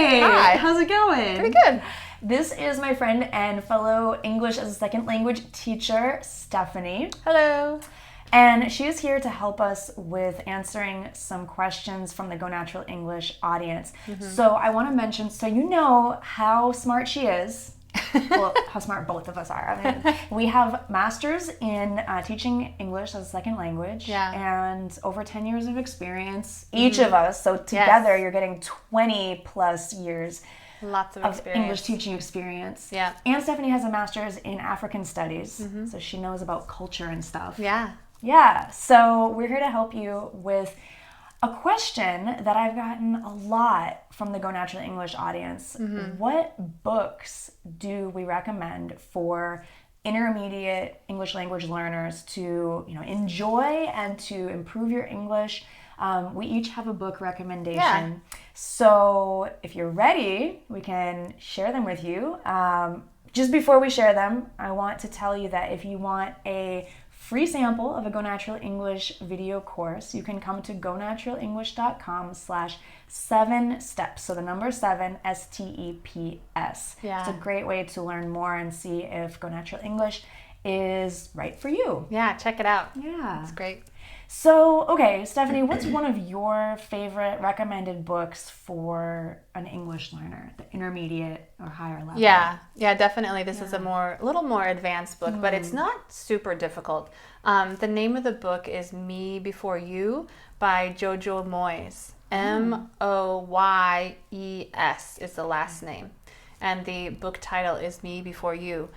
Hey, Hi. how's it going? Pretty good. This is my friend and fellow English as a second language teacher, Stephanie. Hello. And she is here to help us with answering some questions from the Go Natural English audience. So I want to mention, so you know how smart she is. Well, how smart both of us are. I mean, we have masters in teaching English as a second language, and over 10 years of experience, each of us. So together, you're getting 20 plus years Lots of of English teaching experience. Yeah. And Stephanie has a master's in African studies, so she knows about culture and stuff. Yeah. Yeah, so we're here to help you with a question that I've gotten a lot from the Go Natural English audience. What books do we recommend for intermediate English language learners to, enjoy and to improve your English? We each have a book recommendation. Yeah. So if you're ready, we can share them with you. Just before we share them, I want to tell you that if you want a free sample of a Go Natural English video course, you can come to gonaturalenglish.com/7steps. So the number 7, STEPS. Yeah. It's a great way to learn more and see if Go Natural English is right for you. Yeah, check it out. Yeah. It's great. So, okay, Stephanie, what's one of your favorite recommended books for an English learner, the intermediate or higher level? Yeah, definitely. This is a little more advanced book, but it's not super difficult. The name of the book is Me Before You by Jojo Moyes. Moyes is the last name. And the book title is Me Before You.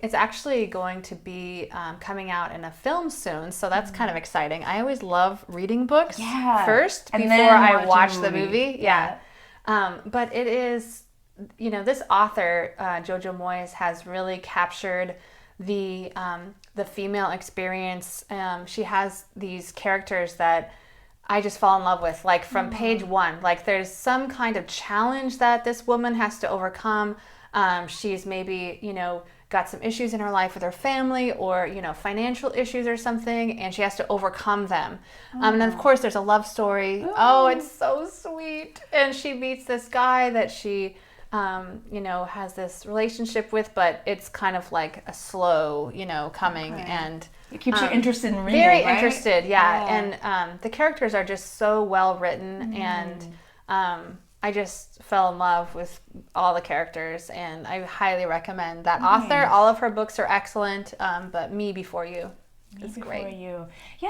It's actually going to be coming out in a film soon, so that's kind of exciting. I always love reading books first and before then I watch watching the movie. Yeah. But it is, this author, Jojo Moyes, has really captured the female experience. She has these characters that I just fall in love with, like from page 1. Like there's some kind of challenge that this woman has to overcome. She's maybe, got some issues in her life with her family or, financial issues or something, and she has to overcome them. And then, of course, there's a love story. Oh, it's so sweet. And she meets this guy that she, has this relationship with, but it's kind of like a slow, coming. And it keeps you interested in reading, very right? interested, And the characters are just so well written, and I just fell in love with all the characters, and I highly recommend that author. All of her books are excellent, but Me Before You is great. Yeah,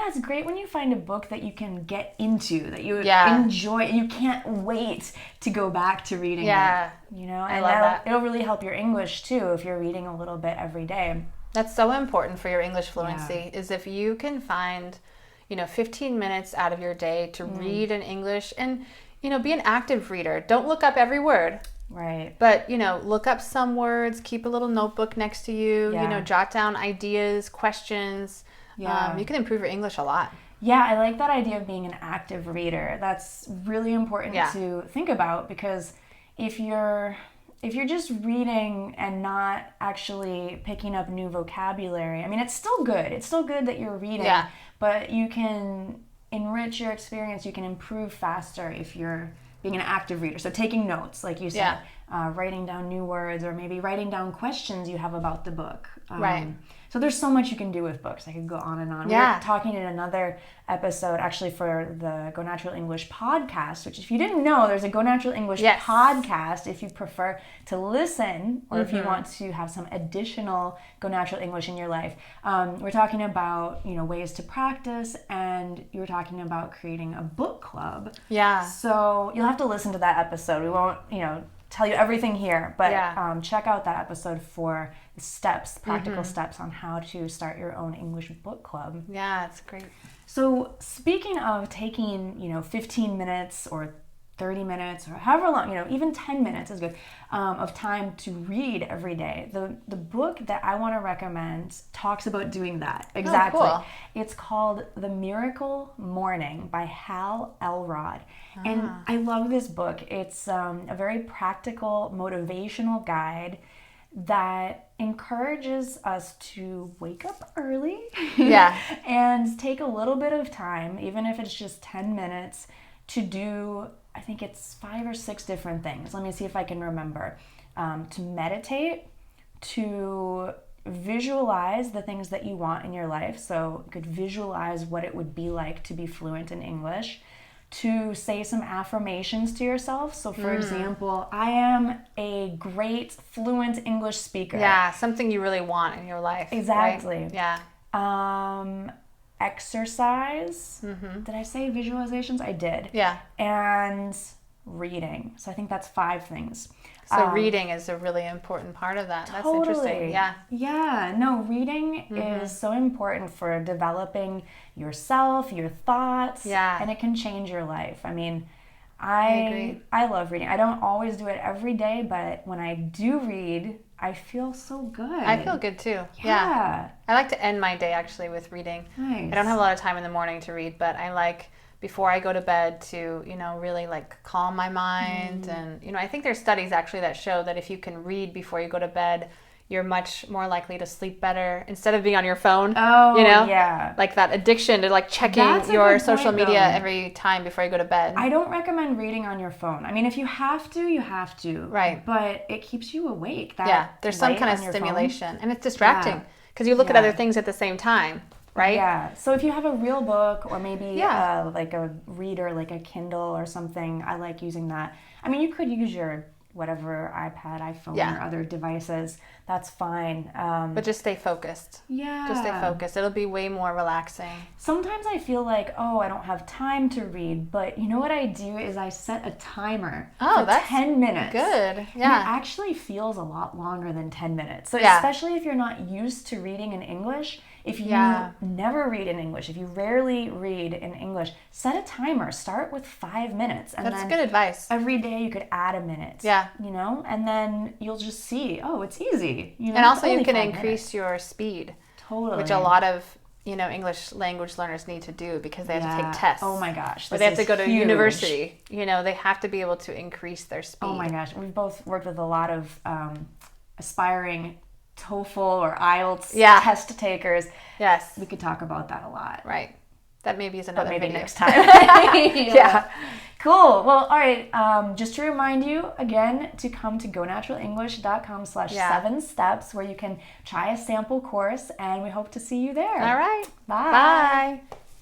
it's great when you find a book that you can get into, that you enjoy, and you can't wait to go back to reading it. I and love that. It'll really help your English too if you're reading a little bit every day. That's so important for your English fluency, is if you can find, 15 minutes out of your day to read in English, and be an active reader. Don't look up every word. Right. But, look up some words, keep a little notebook next to you, jot down ideas, questions. You can improve your English a lot. Yeah, I like that idea of being an active reader. That's really important to think about, because if you're just reading and not actually picking up new vocabulary, I mean, it's still good. It's still good that you're reading, but you can enrich your experience. You can improve faster if you're being an active reader. So taking notes, like you said, writing down new words, or maybe writing down questions you have about the book. Right. So there's so much you can do with books. I could go on and on. We were talking in another episode, actually, for the Go Natural English podcast, which, if you didn't know, there's a Go Natural English podcast if you prefer to listen, or if you want to have some additional Go Natural English in your life. We're talking about, ways to practice, and you were talking about creating a book club. Yeah. So you'll have to listen to that episode. We won't, tell you everything here, but check out that episode for the steps, practical steps on how to start your own English book club. Yeah, it's great. So speaking of taking, 15 minutes or 30 minutes or however long, even 10 minutes is good, of time to read every day. The book that I want to recommend talks about doing that. Exactly. Oh, cool. It's called The Miracle Morning by Hal Elrod. And I love this book. It's a very practical, motivational guide that encourages us to wake up early and take a little bit of time, even if it's just 10 minutes, to do I think it's 5 or 6 different things. Let me see if I can remember. To meditate, to visualize the things that you want in your life. So you could visualize what it would be like to be fluent in English. To say some affirmations to yourself. So for example, I am a great fluent English speaker. Yeah, something you really want in your life. Exactly. Right? Yeah. Exercise. Did I say visualizations? I did. Yeah. And reading. So I think that's 5 things. So reading is a really important part of that. That's Totally. interesting. Yeah. Yeah. No, reading is so important for developing yourself, your thoughts. Yeah. And it can change your life. I mean, I agree. I love reading. I don't always do it every day, but when I do read, I feel so good. I feel good too. Yeah. I like to end my day actually with reading. Nice. I don't have a lot of time in the morning to read, but I like before I go to bed to, really like calm my mind. And, I think there's studies actually that show that if you can read before you go to bed, you're much more likely to sleep better instead of being on your phone. Oh, yeah. Like that addiction to like checking your social media every time before you go to bed. I don't recommend reading on your phone. I mean, if you have to, you have to. Right. But it keeps you awake. There's some kind of stimulation. And it's distracting because you look at other things at the same time. Right? Yeah. So if you have a real book or maybe like a reader, like a Kindle or something, I like using that. I mean, you could use your whatever iPad, iPhone, or other devices. That's fine. But just stay focused. Yeah. Just stay focused. It'll be way more relaxing. Sometimes I feel like, I don't have time to read, but you know what I do is I set a timer for that's 10 minutes. Good. And Yeah. it actually feels a lot longer than 10 minutes. So especially if you're not used to reading in English, if you never read in English, if you rarely read in English, set a timer. Start with 5 minutes. And That's then good advice. every day you could add a minute. Yeah. And then you'll just see, it's easy. And also you can increase your speed. Totally. Which a lot of, English language learners need to do because they have to take tests. Oh my gosh. Or they have to go to university. They have to be able to increase their speed. Oh my gosh. We've both worked with a lot of aspiring TOEFL or IELTS test takers. Yes. We could talk about that a lot. Right. That maybe is another maybe video. next time. Yeah. Cool. Well, all right. Just to remind you again to come to gonaturalenglish.com/7steps where you can try a sample course, and we hope to see you there. All right. Bye. Bye.